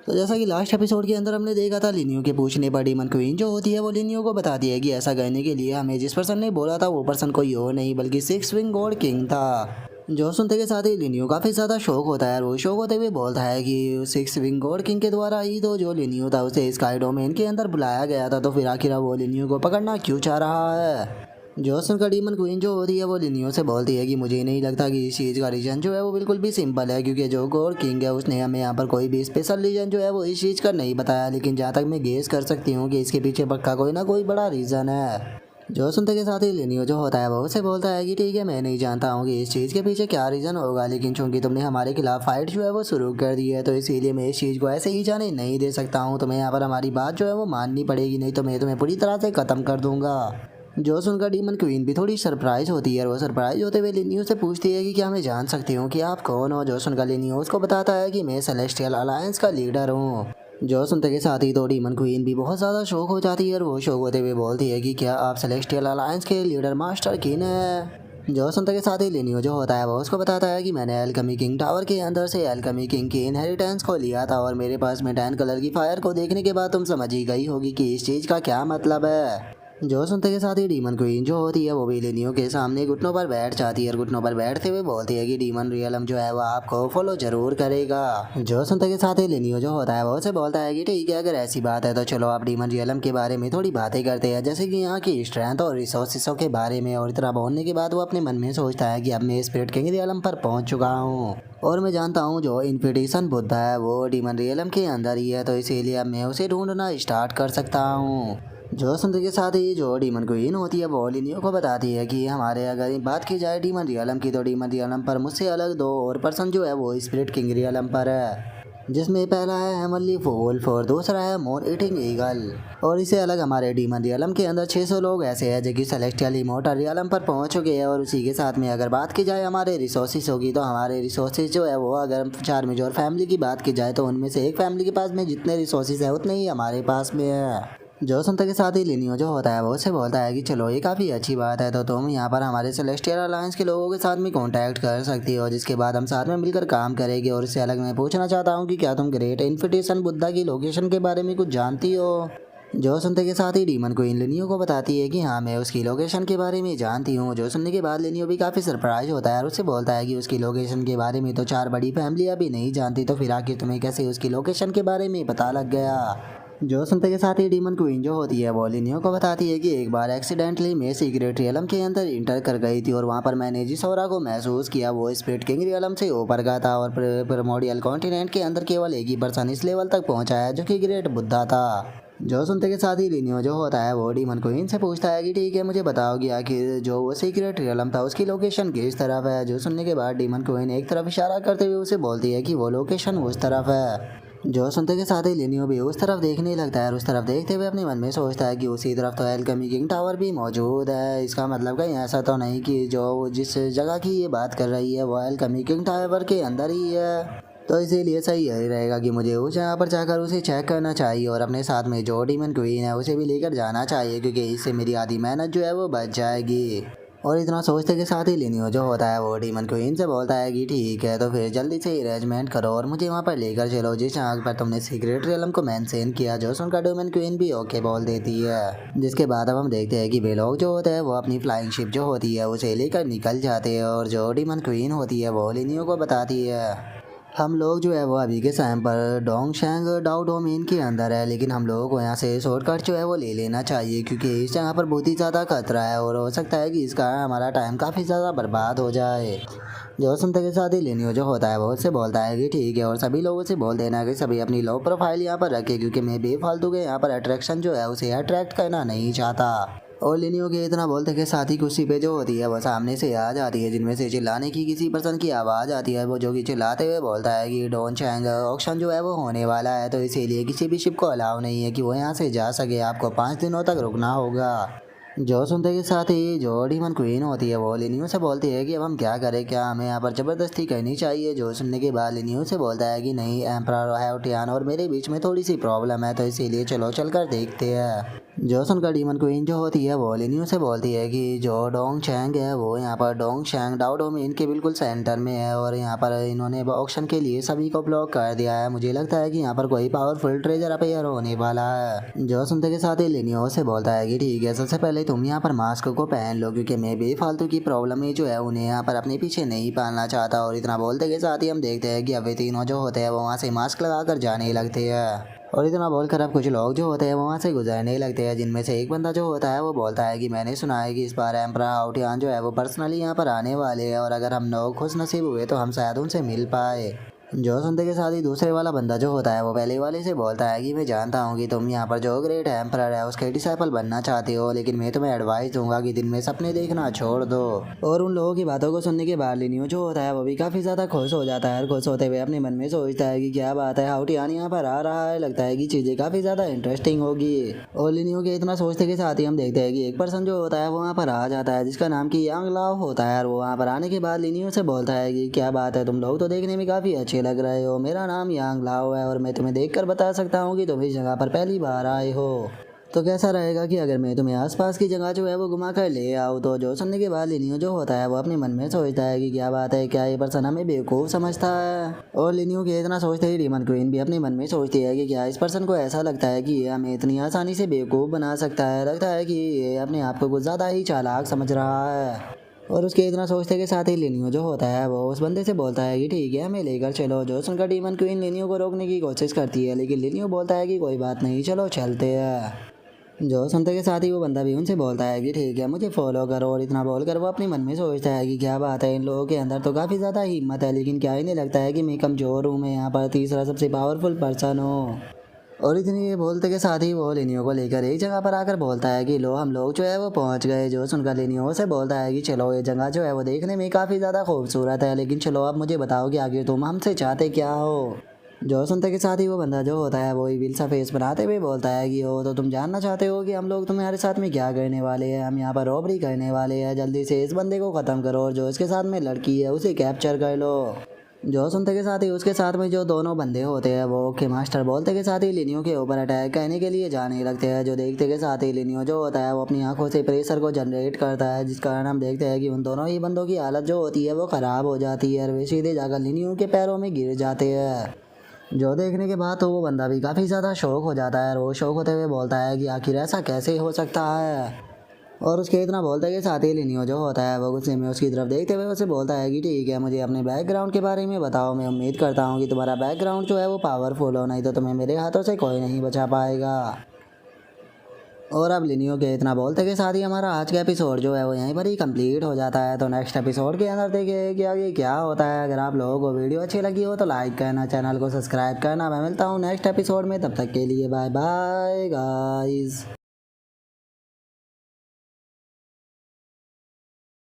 तो जैसा कि लास्ट एपिसोड के अंदर हमने देखा था, लिनियो के पूछने पर डीमन क्वीन जो होती है वो लिनियो को बताती है कि ऐसा करने के लिए हमें जिस पर्सन ने बोला था वो पर्सन कोई और नहीं बल्कि सिक्स विंग गॉड किंग था। जो सुनते के साथ ही लिनियो काफी ज्यादा शौक होता है और वो शौक होते हुए बोलता है कि सिक्स विंग गॉड किंग के द्वारा ही तो जो लिनियो था उसे स्काई डोमेन के अंदर बुलाया गया था, तो फिर आखिर वो लिनियो को पकड़ना क्यों चाह रहा है। जो सुनकर डीमन क्वीन जो होती है वो लिनियो से बोलती है कि मुझे नहीं लगता कि इस चीज़ का रीज़न जो है वो बिल्कुल भी सिंपल है, क्योंकि जो गॉड किंग है उसने हमें यहाँ पर कोई भी स्पेशल रीज़न जो है वो इस चीज़ का नहीं बताया, लेकिन जहाँ तक मैं गेस कर सकती हूँ कि इसके पीछे पक्का कोई ना कोई बड़ा रीज़न है। जो सुनते के साथ ही लिनियो जो होता है वो उसे बोलता है कि ठीक है, मैं नहीं जानता हूँ कि इस चीज़ के पीछे क्या रीज़न होगा, लेकिन चूंकि तुमने हमारे खिलाफ फाइट जो है वो शुरू कर दी है तो इसीलिए मैं इस चीज़ को ऐसे ही जाने नहीं दे सकता हूँ। तुम्हें यहाँ पर हमारी बात जो है वो माननी पड़ेगी, नहीं तो मैं तुम्हें पूरी तरह से ख़त्म कर दूंगा। जो सुनकर डीमन क्वीन भी थोड़ी सरप्राइज होती है और वो सरप्राइज होते हुए लिनियो से पूछती है कि क्या मैं जान सकती हूँ कि आप कौन हो। जो सुनकर लिनियो उसको बताता है कि मैं सेलेस्टियल अलायंस का लीडर हूँ। जो सुनते के साथ ही तो डीमन क्वीन भी बहुत ज़्यादा शौक हो जाती है और वो शौक होते हुए बोलती है कि क्या आप सेलेस्टियल अलायंस के लीडर मास्टर किन है। जो सुनते के साथ ही लिनियो जो होता है वो उसको बताता है कि मैंने एल्केमी किंग टावर के अंदर से एल्केमी किंग की इनहेरिटेंस को लिया था और मेरे पास में 10 कलर की फायर को देखने के बाद तुम समझ ही गई होगी कि इस चीज़ का क्या मतलब है। जो सुनते के साथ ही डीमन क्वीन जो होती है वो भी लिनियो के सामने घुटनों पर बैठ जाती है और घुटनों पर बैठते हुए बोलती है कि डीमन रियलम जो है वो आपको फॉलो जरूर करेगा। जो सुनते के साथ ही लिनियो जो होता है वो उसे बोलता है कि ठीक है, अगर ऐसी बात है तो चलो आप डीमन रियलम के बारे में थोड़ी बातें करते हैं, जैसे कि यहाँ की स्ट्रेंथ और रिसोर्सिसों के बारे में। और इतना बोलने के बाद वो अपने मन में सोचता है कि अब मैं स्पिरिट किंग रियलम पर पहुंच चुका हूँ और मैं जानता हूँ जो इन्फिटिशन बुद्धा है वो डीमन रियलम के अंदर ही है, तो इसीलिए अब मैं उसे ढूंढना स्टार्ट कर सकता हूँ। जो सुनते के साथ ही जो डीमन क्वीन होती है वो लिनियो को बताती है कि हमारे अगर बात की जाए डीमन रियलम की, तो डीमन रियलम पर मुझसे अलग दो और पर्सन जो है वो स्पिरिट किंग रियलम पर है, जिसमें पहला है हेमनली वुल्फ और दूसरा है मोन ईटिंग ईगल। और इससे अलग हमारे डीमन रियलम के अंदर 600 लोग ऐसे हैं जो कि सेलेस्टियल इमोर्टल रियलम पर पहुंच चुके हैं। और उसी के साथ में अगर बात की जाए हमारे रिसोर्सेज होगी, तो हमारे रिसोर्सेज जो है वो अगर 4 मेजर फैमिली की बात की जाए तो उनमें से एक फैमिली के पास में जितने रिसोर्सेज है उतने ही हमारे पास में है। जो सुनते के साथ ही लिनियो जो होता है वो उसे बोलता है कि चलो ये काफ़ी अच्छी बात है, तो तुम यहाँ पर हमारे सेलेस्टियल अलायंस के लोगों के साथ में कांटेक्ट कर सकती हो, जिसके बाद हम साथ में मिलकर काम करेंगे। और इससे अलग मैं पूछना चाहता हूँ कि क्या तुम ग्रेट इन्फिटिशन बुद्धा की लोकेशन के बारे में कुछ जानती हो। जो सुनते के साथ ही डीमन क्वीन लिनियो को बताती है कि हाँ, मैं उसकी लोकेशन के बारे में जानती हूँ। जो सुनने के बाद लिनियो भी काफ़ी सरप्राइज होता है और उससे बोलता है कि उसकी लोकेशन के बारे में तो 4 बड़ी फैमिलियाँ भी नहीं जानती, तो फिर आखिर तुम्हें कैसे उसकी लोकेशन के बारे में पता लग गया। जो सुनते के साथ ही डीमन क्वीन जो होती है वो लिनियो को बताती है कि एक बार एक्सीडेंटली मैं सीक्रेट रियलम के अंदर इंटर कर गई थी और वहाँ पर मैंने जिस ऑरा को महसूस किया वो स्पिरिट किंग रियलम से ऊपर का था और प्रिमोर्डियल कॉन्टिनेंट के अंदर केवल एक ही पर्सन इस लेवल तक पहुँचा है जो कि ग्रेट बुद्धा था। जो सुनते के साथ ही लिनियो जो होता है वो डीमन क्वीन से पूछता है कि ठीक है, मुझे बताओ कि आखिर जो वो सीक्रेट रियलम था उसकी लोकेशन किस तरफ है। जो सुनने के बाद डीमन क्वीन एक तरफ इशारा करते हुए उसे बोलती है कि वो लोकेशन उस तरफ है। जो सुनते के साथ ही लिनियो भी उस तरफ देखने लगता है और उस तरफ देखते हुए अपने मन में सोचता है कि उसी तरफ तो एल्केमी किंग टावर भी मौजूद है। इसका मतलब कहीं ऐसा तो नहीं कि जो जिस जगह की ये बात कर रही है वो एल्केमी किंग टावर के अंदर ही है, तो इसीलिए सही यही रहेगा कि मुझे उस जगह पर जाकर उसे चेक करना चाहिए और अपने साथ में जो डीमन क्वीन है उसे भी लेकर जाना चाहिए, क्योंकि इससे मेरी आधी मेहनत जो है वो बच जाएगी। और इतना सोचते के साथ ही लिनियो जो होता है वो डीमन क्वीन से बोलता है कि ठीक है, तो फिर जल्दी से अरेंजमेंट करो और मुझे वहाँ पर लेकर चलो जिस जगह पर तुमने सीक्रेट रियलम को मेंशन किया। जो सुनकर डीमन क्वीन भी ओके बोल देती है, जिसके बाद अब हम देखते हैं कि वे लोग जो होते हैं वो अपनी फ्लाइंग शिप जो होती है उसे लेकर निकल जाते हैं और जो डीमन क्वीन होती है वो लिनियो को बताती है हम लोग जो है वो अभी के टाइम पर डोंगशैंग डाउ डोमेन के अंदर है, लेकिन हम लोगों को यहाँ से शॉर्टकट जो है वो ले लेना चाहिए, क्योंकि इस जगह पर बहुत ही ज़्यादा खतरा है और हो सकता है कि इसका हमारा टाइम काफ़ी ज़्यादा बर्बाद हो जाए। जो सुनते के साथ ही लिनियो जो होता है वो उससे बोलता है कि ठीक है, और सभी लोगों से बोल देना कि सभी अपनी लो प्रोफाइल यहाँ पर रखे, क्योंकि मैं बेफालतू के यहाँ पर अट्रैक्शन जो है उसे अट्रैक्ट करना नहीं चाहता। और लिनियो के इतना बोलते के साथ ही कुर्सी पे जो होती है वो सामने से आ जाती है, जिनमें से चिल्लाने की किसी पर्सन की आवाज़ आती है। वो जो कि चिल्लाते हुए बोलता है कि डोन चैंग ऑक्शन जो है वो होने वाला है, तो इसीलिए किसी भी शिप को अलाउ नहीं है कि वो यहाँ से जा सके, आपको 5 दिनों तक रुकना होगा। जो सुनते के साथ ही जो डीमन क्वीन होती है वो लिनियो से बोलती है कि अब हम क्या करें, क्या हमें यहाँ पर ज़बरदस्ती करनी चाहिए। जो सुनने के बाद लिनियो से बोलता है कि नहीं, एम्परर हैवटियान और मेरे बीच में थोड़ी सी प्रॉब्लम है, तो इसीलिए चलो चल कर देखते हैं। जो सुनकर डीमन क्वीन जो होती है वो लिनियो से बोलती है कि जो डोंग चैंग है वो यहाँ पर डोंग चैंग डाओ डोमेन के बिल्कुल सेंटर में है और यहाँ पर इन्होंने ऑक्शन के लिए सभी को ब्लॉक कर दिया है। मुझे लगता है कि यहाँ पर कोई पावरफुल ट्रेजर अपेयर होने वाला है। जो सुनते के साथ ही लिनियो से बोलता है कि ठीक है, सबसे पहले तुम यहाँ पर मास्क को पहन लो क्योंकि मैं बेफालतू की प्रॉब्लम है जो है उन्हें यहाँ पर अपने पीछे नहीं पालना चाहता। और इतना बोलते के साथ ही हम देखते हैं कि अब वे तीनों जो होते हैं वो वहाँ से मास्क लगा कर जाने लगते हैं। और इतना बोलकर अब कुछ लोग जो होते हैं वहाँ से गुजरने लगते हैं, जिनमें से एक बंदा जो होता है वो बोलता है कि मैंने सुना है कि इस बार एम्परर हाउटियान जो है वो पर्सनली यहाँ पर आने वाले हैं और अगर हम लोग खुश नसीब हुए तो हम शायद उनसे मिल पाए। जो सुनते के साथ ही दूसरे वाला बंदा जो होता है वो पहले वाले से बोलता है कि मैं जानता हूँ कि तुम यहाँ पर जो ग्रेट एम्परर है उसके डिसाइपल बनना चाहते हो, लेकिन मैं तुम्हें एडवाइस दूंगा कि दिन में सपने देखना छोड़ दो। और उन लोगों की बातों को सुनने के बाद लिनियो जो होता है वो भी काफ़ी ज़्यादा खुश हो जाता है और खुश होते हुए अपने मन में सोचता है कि क्या बात है, हाउटियान यहाँ पर आ रहा है, लगता है कि चीज़ें काफ़ी ज़्यादा इंटरेस्टिंग होगी। और लिनियो के इतना सोचते के साथ ही हम देखते हैं कि एक पर्सन जो होता है वो वहाँ पर आ जाता है जिसका नाम कि यांग लाओ होता है। और वो वहाँ पर आने के बाद लिनियो से बोलता है कि क्या बात है, तुम लोग तो देखने में काफ़ी अच्छे लग रहे हो, मेरा नाम यांग लाओ है और मैं तुम्हें देखकर बता सकता हूँ कि तुम इस जगह पर पहली बार आए हो, तो कैसा रहेगा कि अगर मैं तुम्हें आसपास की जगह जो है वो घुमा कर ले आऊँ। तो जो सुनने के बाद लिनियो जो होता है वो अपने मन में सोचता है कि क्या बात है, क्या ये पर्सन हमें बेवकूफ़ समझता है। और लिनियो के इतना सोचते ही डीमन क्वीन भी अपने मन में सोचती है कि क्या इस पर्सन को ऐसा लगता है कि ये हमें इतनी आसानी से बेवकूफ़ बना सकता है, लगता है कि ये अपने आप को कुछ ज़्यादा ही चालाक समझ रहा है। और उसके इतना सोचते के साथ ही लिनियो जो होता है वो उस बंदे से बोलता है कि ठीक है हमें लेकर चलो। जो सुनकर डीमन क्वीन लिनियो को रोकने की कोशिश करती है, लेकिन लिनियो बोलता है कि कोई बात नहीं, चलो चलते हैं। जो सुनते के साथ ही वो बंदा भी उनसे बोलता है कि ठीक है मुझे फॉलो करो। और इतना बोलकर वो अपने मन में सोचता है कि क्या बात है, इन लोगों के अंदर तो काफ़ी ज़्यादा हिम्मत है, लेकिन क्या इन्हें लगता है कि मैं कमज़ोर हूँ, मैं यहाँ पर तीसरा सबसे पावरफुल पर्सन हूँ। और इतनी ये बोलते के साथ ही वो लिनियो को लेकर एक जगह पर आकर बोलता है कि लो हम लोग जो है वो पहुंच गए। जो सुनकर लिनियो से बोलता है कि चलो ये जगह जो है वो देखने में काफ़ी ज़्यादा खूबसूरत है, लेकिन चलो अब मुझे बताओ कि आखिर तुम हमसे चाहते क्या हो। जो सुनते के साथ ही वो बंदा जो होता है वो विल सा फेस बनाते हुए बोलता है कि ओ तो तुम जानना चाहते हो कि हम लोग तुम्हारे साथ में क्या करने वाले हैं, हम यहाँ पर रॉबरी करने वाले हैं, जल्दी से इस बंदे को ख़त्म करो और जो इसके साथ में लड़की है उसे कैप्चर कर लो। जो सुनते के साथ ही उसके साथ में जो दोनों बंदे होते हैं वो के मास्टर बोलते के साथ ही लिनियो के ऊपर अटैक करने के लिए जाने लगते हैं। जो देखते के साथ ही लिनियो जो होता है वो अपनी आंखों से प्रेशर को जनरेट करता है, जिस कारण हम देखते हैं कि उन दोनों ही बंदों की हालत जो होती है वो ख़राब हो जाती है और वे सीधे जाकर लिनियो के पैरों में गिर जाते हैं। जो देखने के बाद तो वो बंदा भी काफ़ी ज़्यादा शौक हो जाता है और वो शौक होते हुए बोलता है कि आखिर ऐसा कैसे हो सकता है। और उसके इतना बोलते के साथ ही लिनियो जो होता है वो गुस्से में उसकी तरफ देखते हुए उसे बोलता है कि ठीक है मुझे अपने बैकग्राउंड के बारे में बताओ, मैं उम्मीद करता हूँ कि तुम्हारा बैकग्राउंड जो है वो पावरफुल हो, नहीं तो तुम्हें मेरे हाथों से कोई नहीं बचा पाएगा। और अब लिनियो के इतना बोलते के साथ ही हमारा आज का एपिसोड जो है वो यहीं पर ही कंप्लीट हो जाता है। तो नेक्स्ट एपिसोड के अंदर देखिए कि आगे क्या होता है। अगर आप लोगों को वीडियो अच्छी लगी हो तो लाइक करना, चैनल को सब्सक्राइब करना। मैं मिलता हूँ नेक्स्ट एपिसोड में, तब तक के लिए बाय बाय गाइस।